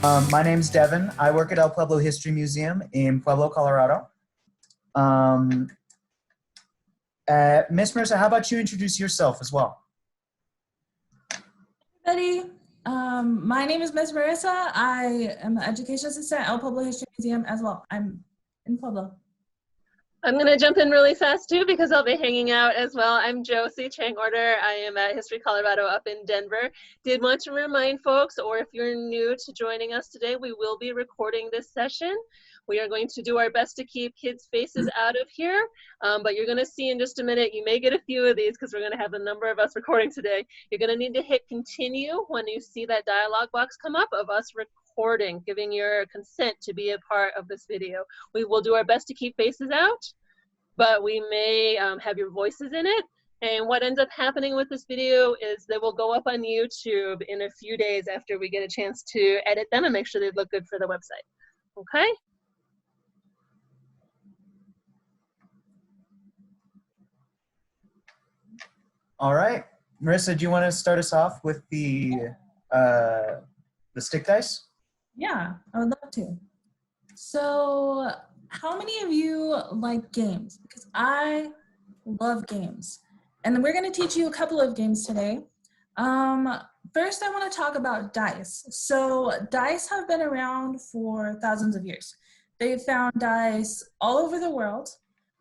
My name's Devin. I work at El Pueblo History Museum in Pueblo, Colorado. Um, Miss Marissa, how about you introduce yourself as well? Everybody, my name is Ms. Marissa. I am the education assistant at El Pueblo History Museum as well. I'm in Pueblo. I'm going to jump in really fast too because I'll be hanging out as well. I'm Josie Chang Order. I am at History Colorado up in Denver. Did want to remind folks, or if you're new to joining us today, we will be recording this session. We are going to do our best to keep kids' faces out of here, but you're going to see in just a minute, you may get a few of these because we're going to have a number of us recording today. You're going to need to hit continue when you see that dialog box come up of us recording, giving your consent to be a part of this video. We will do our best to keep faces out, but we may have your voices in it. And what ends up happening with this video is they will go up on YouTube in a few days after we get a chance to edit them and make sure they look good for the website. Okay? All right. Marissa, do you want to start us off with the stick dice? Yeah, I would love to. So how many of you like games? Because I love games. And we're going to teach you a couple of games today. First, I want to talk about dice. So dice have been around for thousands of years. They've found dice all over the world.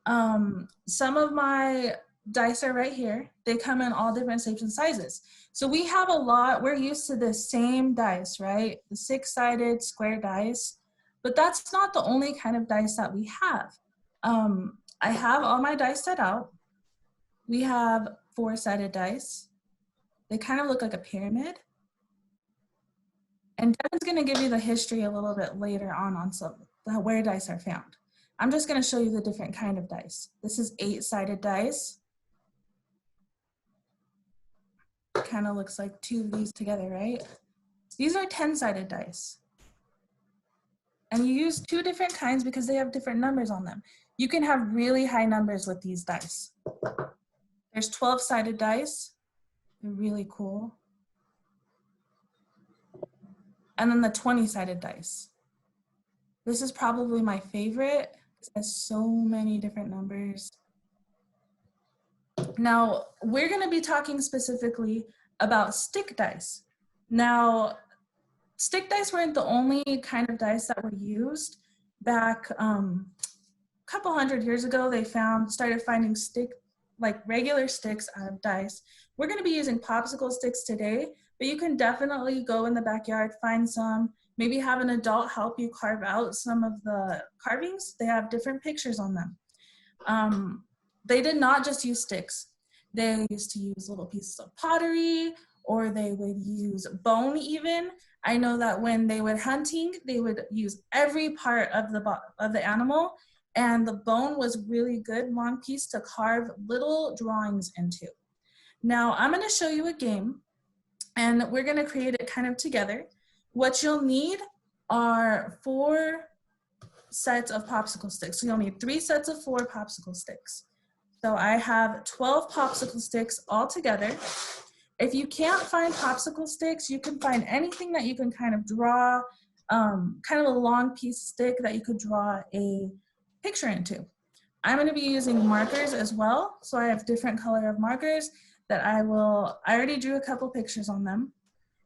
Some of my dice are right here. They come in all different shapes and sizes. So we have a lot, we're used to the same dice, right? The 6-sided square dice, but that's not the only kind of dice that we have. I have all my dice set out. We have 4-sided dice. They kind of look like a pyramid. And Devin's gonna give you the history a little bit later on where dice are found. I'm just gonna show you the different kind of dice. This is 8-sided dice. Kind of looks like two of these together, right? These are 10-sided dice. And you use 2 different kinds because they have different numbers on them. You can have really high numbers with these dice. There's 12-sided dice. They're really cool. And then the 20-sided dice. This is probably my favorite. It has so many different numbers. Now, we're going to be talking specifically about stick dice. Now, stick dice weren't the only kind of dice that were used. Back a couple hundred years ago, they started finding regular sticks out of dice. We're going to be using popsicle sticks today, but you can definitely go in the backyard, find some, maybe have an adult help you carve out some of the carvings. They have different pictures on them. They did not just use sticks. They used to use little pieces of pottery, or they would use bone even. I know that when they were hunting, they would use every part of the animal, and the bone was really good long piece to carve little drawings into. Now I'm going to show you a game, and we're going to create it kind of together. What you'll need are 4 sets of popsicle sticks. So you'll need 3 sets of 4 popsicle sticks. So I have 12 popsicle sticks all together. If you can't find popsicle sticks, you can find anything that you can kind of draw, kind of a long piece of stick that you could draw a picture into. I'm going to be using markers as well. So I have different color of markers that I already drew a couple pictures on them.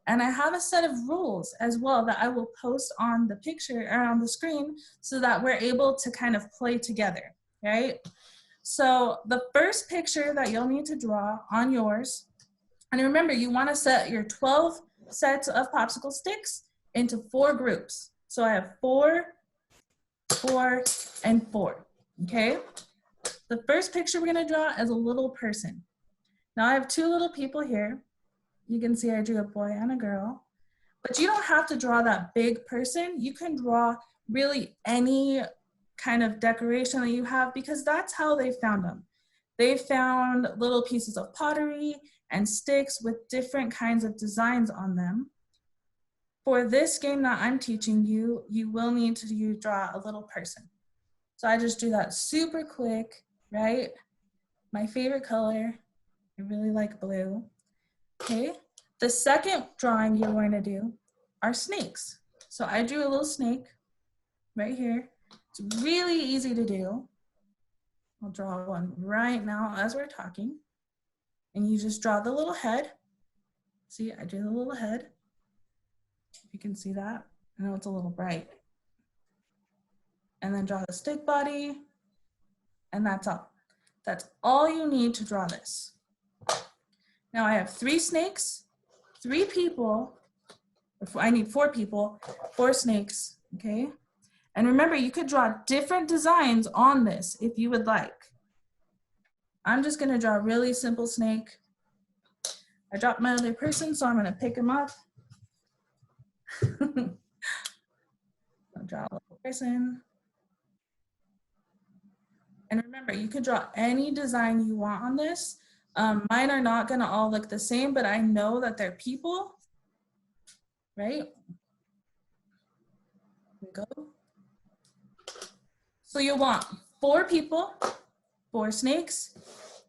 And I have a set of rules as well that I will post on the picture or on the screen so that we're able to kind of play together, right? So the first picture that you'll need to draw on yours, and remember, you want to set your 12 sets of popsicle sticks into 4 groups. So I have 4, 4, and 4, okay? The first picture we're going to draw is a little person. Now I have 2 little people here. You can see I drew a boy and a girl, but you don't have to draw that big person. You can draw really any kind of decoration that you have, because that's how they found them. They found little pieces of pottery and sticks with different kinds of designs on them. For this game that I'm teaching you, you will need to draw a little person. So I just do that super quick, right? My favorite color, I really like blue. Okay, the second drawing you're going to do are snakes. So I drew a little snake right here. It's really easy to do. I'll draw one right now as we're talking. And you just draw the little head. See, I drew the little head. If you can see that. I know it's a little bright. And then draw the stick body. And that's all. That's all you need to draw this. Now I have 3 snakes, 3 people. I need 4 people, 4 snakes, okay? And remember, you could draw different designs on this if you would like. I'm just gonna draw a really simple snake. I dropped my other person, so I'm gonna pick him up. I'll draw a little person. And remember, you could draw any design you want on this. Mine are not gonna all look the same, but I know that they're people, right? Here we go. So you'll want 4 people, 4 snakes,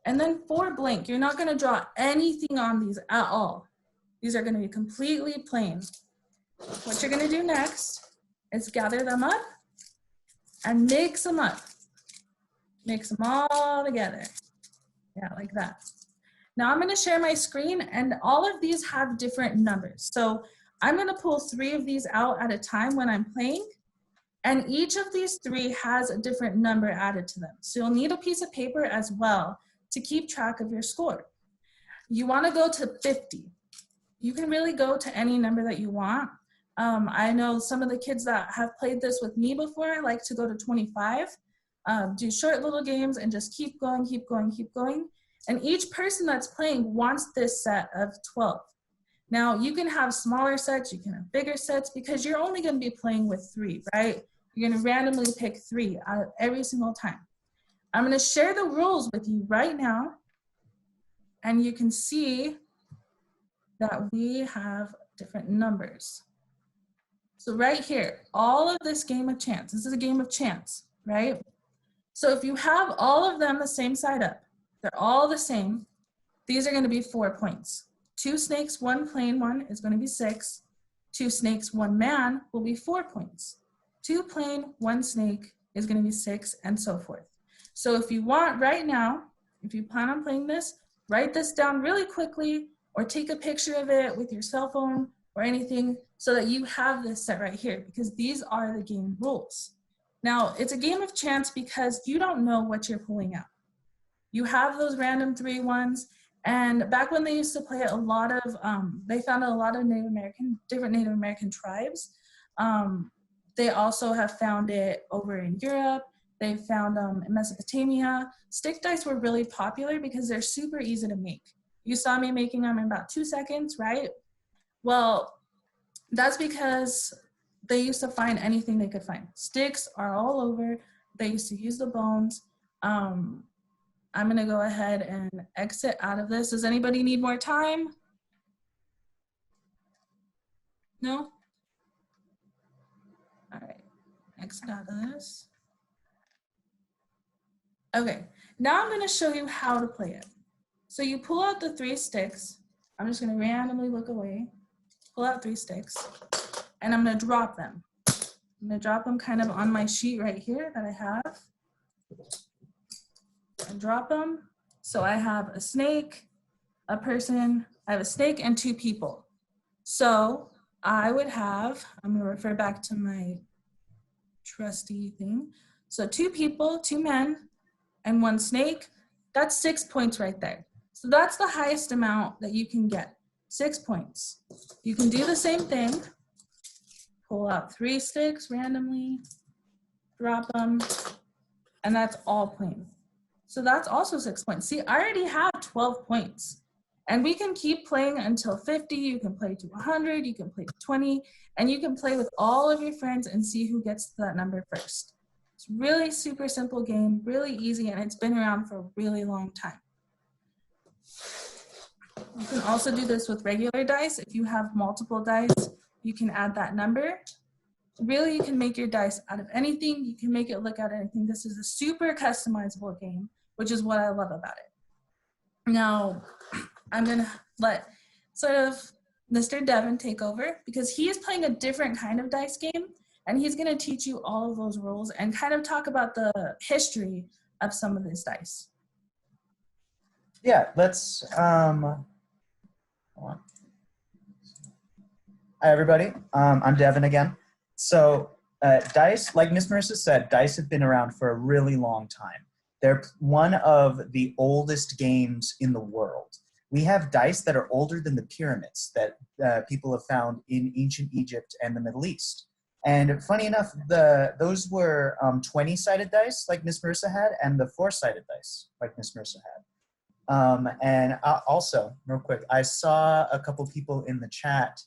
and then 4 blank. You're not gonna draw anything on these at all. These are gonna be completely plain. What you're gonna do next is gather them up and mix them up. Mix them all together. Yeah, like that. Now I'm gonna share my screen, and all of these have different numbers. So I'm gonna pull 3 of these out at a time when I'm playing, and each of these 3 has a different number added to them. So you'll need a piece of paper as well to keep track of your score. You wanna go to 50. You can really go to any number that you want. I know some of the kids that have played this with me before like to go to 25. Do short little games and just keep going, keep going, keep going. And each person that's playing wants this set of 12. Now you can have smaller sets, you can have bigger sets, because you're only gonna be playing with 3, right? You're gonna randomly pick 3 out of every single time. I'm gonna share the rules with you right now, and you can see that we have different numbers. So right here, all of this game of chance, this is a game of chance, right? So if you have all of them the same side up, they're all the same, these are gonna be 4 points. 2 snakes, 1 plain one is gonna be 6. 2 snakes, 1 man will be 4 points. 2 plain, 1 snake is gonna be 6, and so forth. So if you want right now, if you plan on playing this, write this down really quickly, or take a picture of it with your cell phone or anything, so that you have this set right here, because these are the game rules. Now, it's a game of chance because you don't know what you're pulling out. You have those random 3 ones, and back when they used to play it, a lot of, they found a lot of different Native American tribes. They also have found it over in Europe. They found them in Mesopotamia. Stick dice were really popular because they're super easy to make. You saw me making them in about 2 seconds, right? Well, that's because they used to find anything they could find. Sticks are all over. They used to use the bones. I'm gonna go ahead and exit out of this. Does anybody need more time? No? All right, exit out of this. Okay, now I'm gonna show you how to play it. So you pull out the 3 sticks. I'm just gonna randomly look away. Pull out 3 sticks, and I'm gonna drop them. I'm gonna drop them kind of on my sheet right here that I have. And drop them. So I have a snake, a person, I have a snake and 2 people. So I would have, I'm gonna refer back to my trusty thing. So 2 people, 2 men, and 1 snake, that's 6 points right there. So that's the highest amount that you can get, 6 points. You can do the same thing. Pull out 3 sticks randomly, drop them, and that's all plain. So that's also 6 points. See, I already have 12 points. And we can keep playing until 50, you can play to 100, you can play to 20, and you can play with all of your friends and see who gets to that number first. It's really super simple game, really easy, and it's been around for a really long time. You can also do this with regular dice. If you have multiple dice, you can add that number. Really, you can make your dice out of anything. You can make it look at anything. This is a super customizable game, which is what I love about it. Now, I'm gonna let sort of Mr. Devin take over because he is playing a different kind of dice game, and he's going to teach you all of those rules and kind of talk about the history of some of these dice. Yeah, let's, hold on. Hi, everybody. I'm Devin again. So dice, like Miss Marissa said, dice have been around for a really long time. They're one of the oldest games in the world. We have dice that are older than the pyramids that people have found in ancient Egypt and the Middle East. And funny enough, those were 20-sided dice, like Miss Marissa had, and the 4-sided dice, like Miss Marissa had. And also, real quick, I saw a couple people in the chat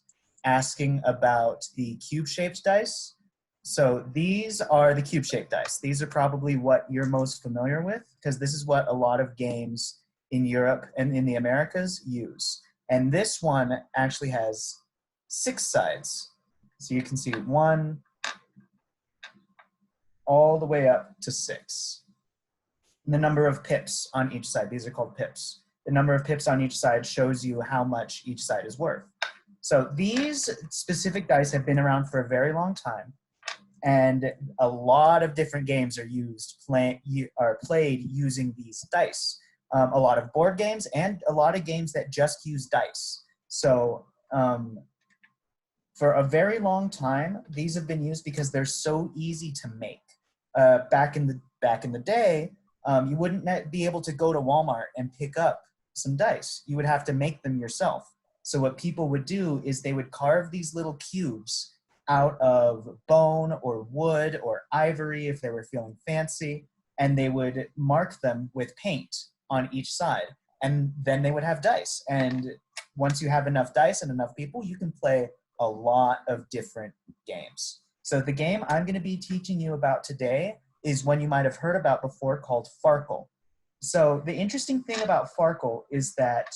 asking about the cube-shaped dice. So these are the cube-shaped dice. These are probably what you're most familiar with, because this is what a lot of games in Europe and in the Americas use. And this one actually has 6 sides. So you can see 1 all the way up to 6. And the number of pips on each side, these are called pips. The number of pips on each side shows you how much each side is worth. So these specific dice have been around for a very long time, and a lot of different games are played using these dice. A lot of board games and a lot of games that just use dice. So for a very long time, these have been used because they're so easy to make. Back in the day, you wouldn't be able to go to Walmart and pick up some dice. You would have to make them yourself. So what people would do is they would carve these little cubes out of bone or wood or ivory if they were feeling fancy, and they would mark them with paint on each side. And then they would have dice. And once you have enough dice and enough people, you can play a lot of different games. So the game I'm going to be teaching you about today is one you might have heard about before, called Farkle. So the interesting thing about Farkle is that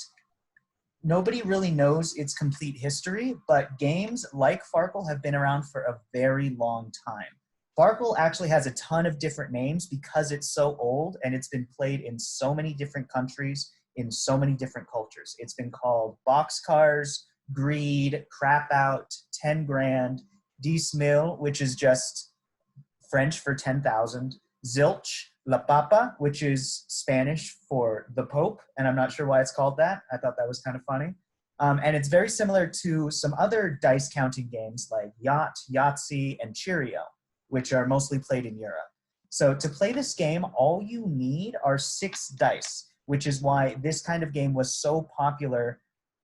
nobody really knows its complete history, but games like Farkle have been around for a very long time. Farkle actually has a ton of different names because it's so old and it's been played in so many different countries, in so many different cultures. It's been called Boxcars, Greed, Crap Out, 10 Grand, Dix Mille, which is just French for 10,000, Zilch, La Papa, which is Spanish for the Pope, and I'm not sure why it's called that. I thought that was kind of funny. And it's very similar to some other dice counting games like Yacht, Yahtzee, and Cheerio, which are mostly played in Europe. So to play this game, all you need are 6 dice, which is why this kind of game was so popular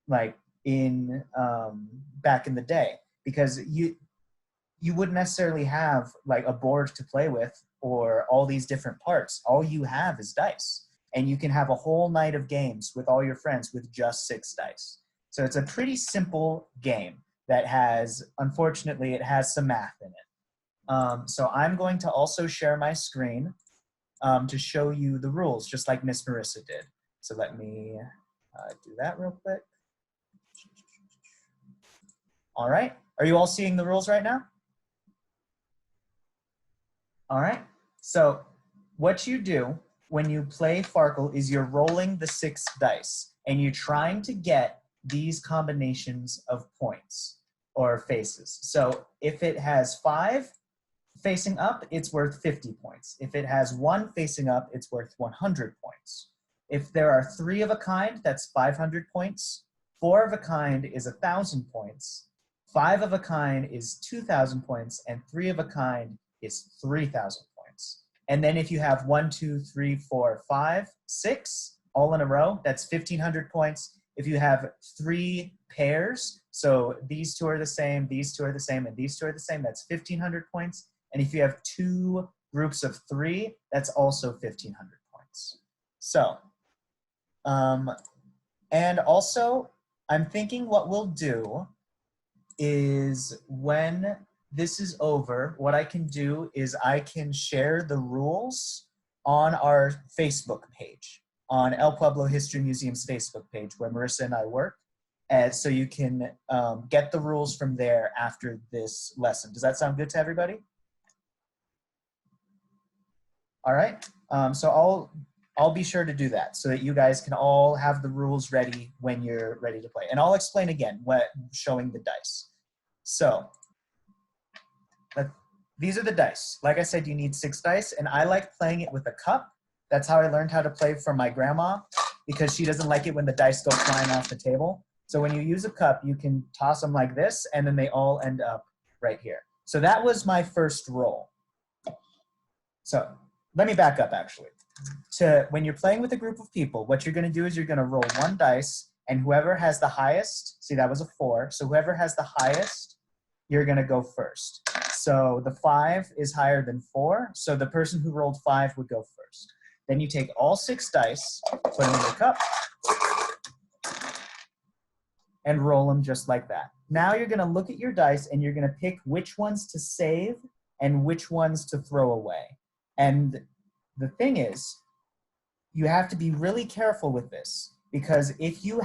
like in back in the day, because you wouldn't necessarily have like a board to play with or all these different parts. All you have is dice. And you can have a whole night of games with all your friends with just 6 dice. So it's a pretty simple game that has, unfortunately, it has some math in it. So I'm going to also share my screen to show you the rules, just like Miss Marissa did. So let me do that real quick. All right. Are you all seeing the rules right now? All right. So what you do when you play Farkle is you're rolling the 6 dice and you're trying to get these combinations of points or faces. So if it has 5 facing up, it's worth 50 points. If it has 1 facing up, it's worth 100 points. If there are 3 of a kind, that's 500 points. 4 of a kind is 1,000 points. 5 of a kind is 2,000 points, and 3 of a kind is 3,000 points. And then if you have 1, 2, 3, 4, 5, 6 all in a row, that's 1,500 points. If you have 3 pairs, so these 2 are the same, these 2 are the same, and these 2 are the same, that's 1,500 points. And if you have 2 groups of 3, that's also 1,500 points. So, and also, I'm thinking what we'll do is when this is over, what I can do is I can share the rules on our Facebook page, on El Pueblo History Museum's Facebook page where Marissa and I work. And so you can get the rules from there after this lesson. Does that sound good to everybody? All right, so I'll be sure to do that so that you guys can all have the rules ready when you're ready to play. And I'll explain again showing the dice. So these are the dice. Like I said, you need 6 dice, and I like playing it with a cup. That's how I learned how to play from my grandma, because she doesn't like it when the dice go flying off the table. So when you use a cup, you can toss them like this, and then they all end up right here. So that was my first roll. So let me back up, actually. When you're playing with a group of people, what you're going to do is you're going to roll 1 dice, and whoever has the highest, see, that was a 4, so whoever has the highest, you're going to go first. So the 5 is higher than 4, so the person who rolled 5 would go first. Then you take all 6 dice, put them in your cup, and roll them just like that. Now you're going to look at your dice, and you're going to pick which ones to save and which ones to throw away. And the thing is, you have to be really careful with this, because if you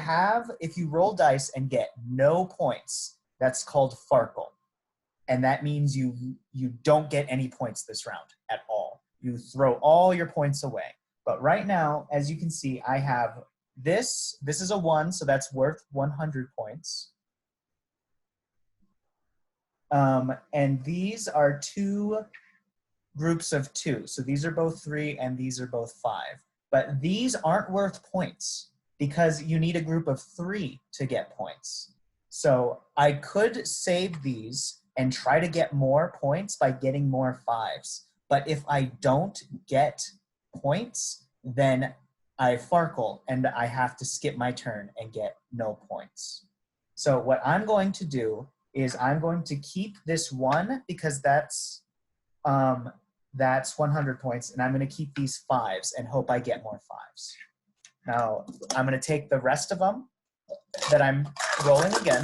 roll dice and get no points, that's called Farkle. And that means you don't get any points this round at all. You throw all your points away. But right now, as you can see, I have this. This is a 1, so that's worth 100 points. And these are 2 groups of 2. So these are both 3 and these are both 5. But these aren't worth points because you need a group of 3 to get points. So I could save these and try to get more points by getting more 5s. But if I don't get points, then I Farkle and I have to skip my turn and get no points. So what I'm going to do is I'm going to keep this 1 because that's 100 points, and I'm going to keep these 5s and hope I get more 5s. Now, I'm going to take the rest of them that I'm rolling again.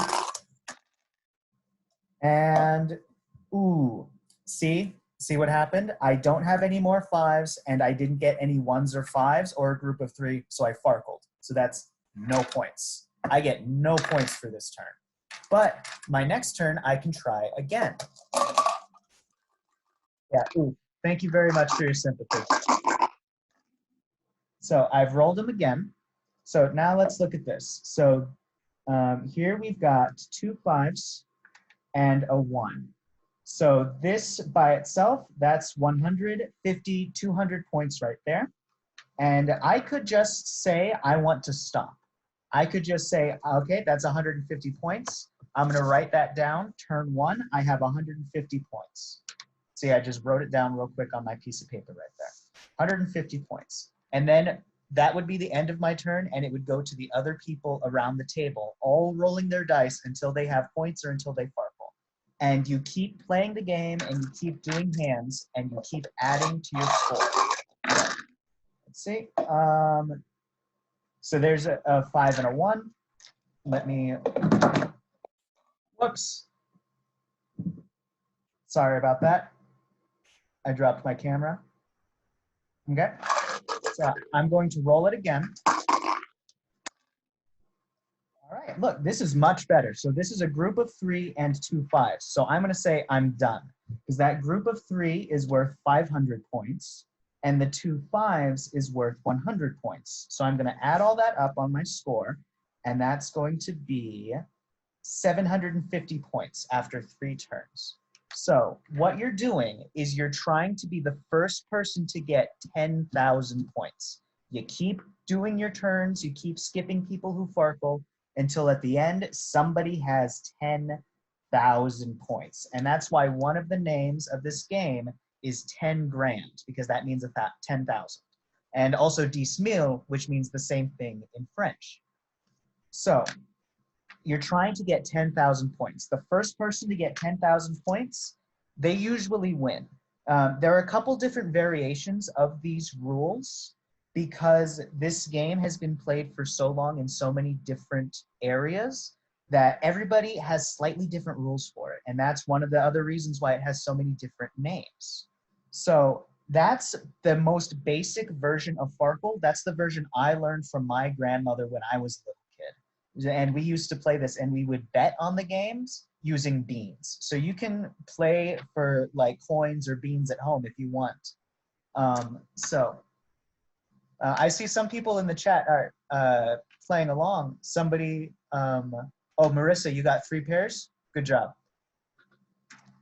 And, ooh, see what happened? I don't have any more 5s, and I didn't get any 1s or 5s or a group of 3, so I Farkled. So that's no points. I get no points for this turn. But my next turn, I can try again. Yeah, ooh, thank you very much for your sympathy. So I've rolled them again. So now let's look at this. So here we've got 2 5s and a 1. So this by itself, that's 150, 200 points right there. And I could just say I want to stop. I could just say, okay, that's 150 points. I'm going to write that down. Turn 1, I have 150 points. See, I just wrote it down real quick on my piece of paper right there. 150 points. And then that would be the end of my turn, and it would go to the other people around the table, all rolling their dice until they have points or until they Farkle. And you keep playing the game, and you keep doing hands, and you keep adding to your score. Let's see. So there's a 5 and a 1. Let me, whoops. Sorry about that. I dropped my camera. Okay. So I'm going to roll it again. All right, look, this is much better. So this is a group of 3 and 2 5s. So I'm going to say I'm done, because that group of 3 is worth 500 points, and the 2 5s is worth 100 points. So I'm going to add all that up on my score, and that's going to be 750 points after 3 turns. So what you're doing is you're trying to be the first person to get 10,000 points. You keep doing your turns, you keep skipping people who Farkle until at the end somebody has 10,000 points. And that's why one of the names of this game is 10 grand, because that means 10,000. And also 10 000, which means the same thing in French. So you're trying to get 10,000 points. The first person to get 10,000 points, they usually win. There are a couple different variations of these rules because this game has been played for so long in so many different areas that everybody has slightly different rules for it. And that's one of the other reasons why it has so many different names. So that's the most basic version of Farkle. That's the version I learned from my grandmother when I was a little kid. And we used to play this, and we would bet on the games using beans. So you can play for like coins or beans at home if you want. I see some people in the chat are playing along. Somebody, oh, Marissa, you got 3 pairs? Good job.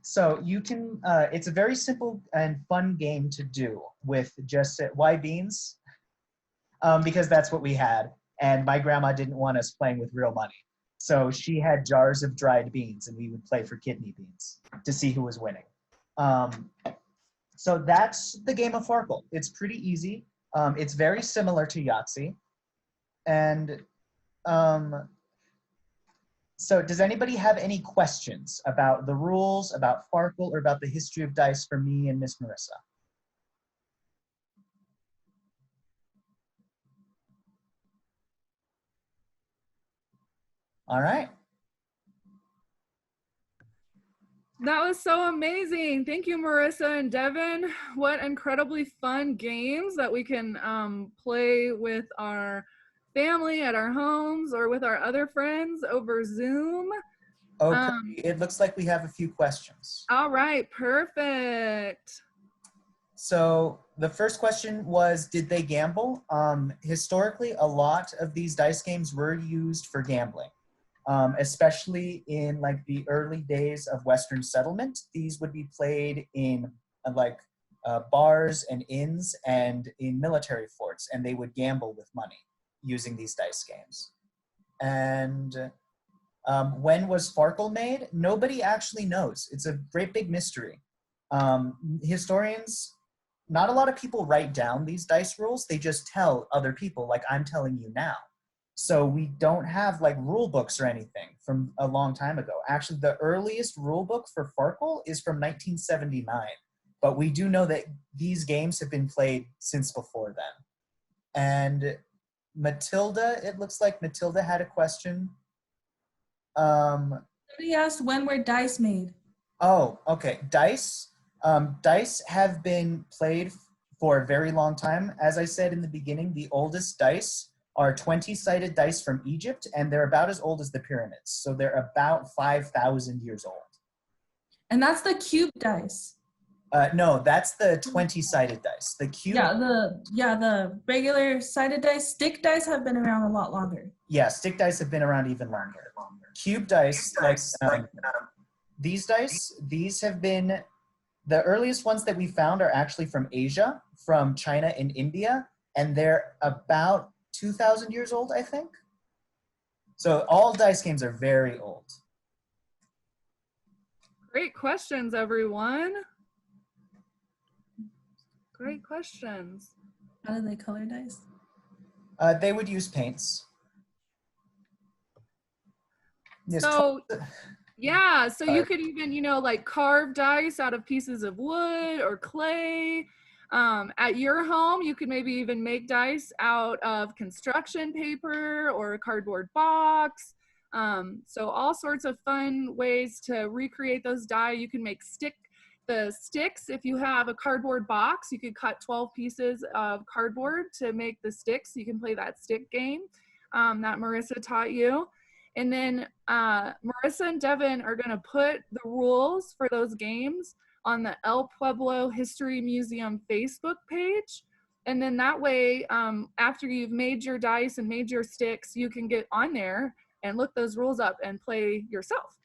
So you can, it's a very simple and fun game to do with just, why beans? Because that's what we had. And my grandma didn't want us playing with real money. So she had jars of dried beans and we would play for kidney beans to see who was winning. So that's the game of Farkle. It's pretty easy. It's very similar to Yahtzee. And so does anybody have any questions about the rules, about Farkle, or about the history of dice for me and Miss Marissa? All right. That was so amazing. Thank you, Marissa and Devin. What incredibly fun games that we can play with our family at our homes or with our other friends over Zoom. Okay, it looks like we have a few questions. All right, perfect. So the first question was, did they gamble? Historically, a lot of these dice games were used for gambling. Especially in like the early days of Western settlement. These would be played in bars and inns and in military forts, and they would gamble with money using these dice games. And when was Farkle made? Nobody actually knows. It's a great big mystery. Historians, not a lot of people write down these dice rules. They just tell other people, like I'm telling you now. So we don't have like rule books or anything from a long time ago. Actually, the earliest rule book for Farkle is from 1979. But we do know that these games have been played since before then. And Matilda, it looks like Matilda had a question. Somebody asked, when were dice made? Oh, okay. Dice have been played for a very long time. As I said in the beginning, the oldest dice are 20-sided dice from Egypt, and they're about as old as the pyramids. So they're about 5,000 years old. And that's the cube dice. No, that's the 20-sided dice. The cube. Yeah, the regular sided dice. Stick dice have been around a lot longer. Yeah, stick dice have been around even longer. Cube dice, these dice, these have been, the earliest ones that we found are actually from Asia, from China and India, and they're about 2,000 years old, I think. So all dice games are very old. Great questions, everyone. Great questions. How do they color dice? They would use paints. Yes, So, yeah, so you could even, like carve dice out of pieces of wood or clay. At your home, you could maybe even make dice out of construction paper or a cardboard box. So all sorts of fun ways to recreate those die. You can make the sticks. If you have a cardboard box, you could cut 12 pieces of cardboard to make the sticks. You can play that stick game that Marissa taught you. And then Marissa and Devin are going to put the rules for those games on the El Pueblo History Museum Facebook page. And then that way, after you've made your dice and made your sticks, you can get on there and look those rules up and play yourself.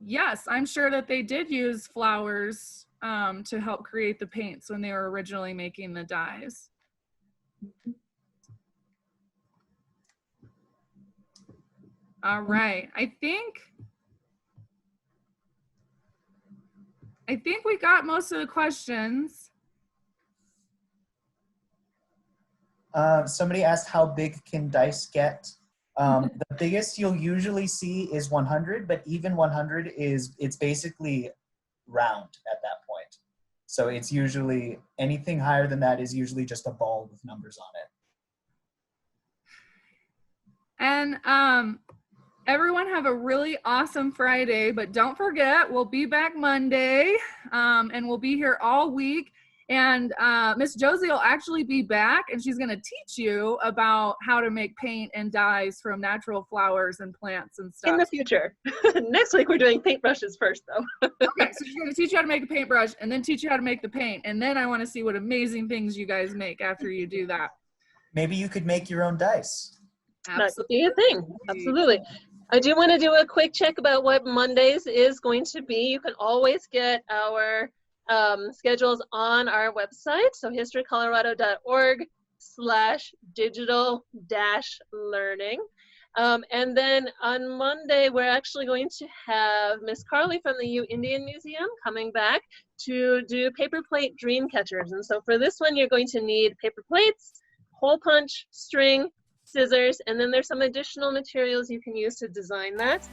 Yes, I'm sure that they did use flowers to help create the paints when they were originally making the dies. All right, I think we got most of the questions. Somebody asked how big can dice get? The biggest you'll usually see is 100, but even 100 it's basically round at that point. So it's usually, anything higher than that is usually just a ball with numbers on it. And everyone have a really awesome Friday, but don't forget, we'll be back Monday, and we'll be here all week. And Miss Josie will actually be back, and she's going to teach you about how to make paint and dyes from natural flowers and plants and stuff. In the future. Next week we're doing paintbrushes first, though. Okay, so she's going to teach you how to make a paintbrush, and then teach you how to make the paint. And then I want to see what amazing things you guys make after you do that. Maybe you could make your own dice. That could be a thing. Absolutely. I do want to do a quick check about what Mondays is going to be. You can always get our schedules on our website, so historycolorado.org/digital-learning. And then on Monday, we're actually going to have Miss Carly from the Indian Museum coming back to do paper plate dream catchers. And so for this one, you're going to need paper plates, hole punch, string, scissors, and then there's some additional materials you can use to design that.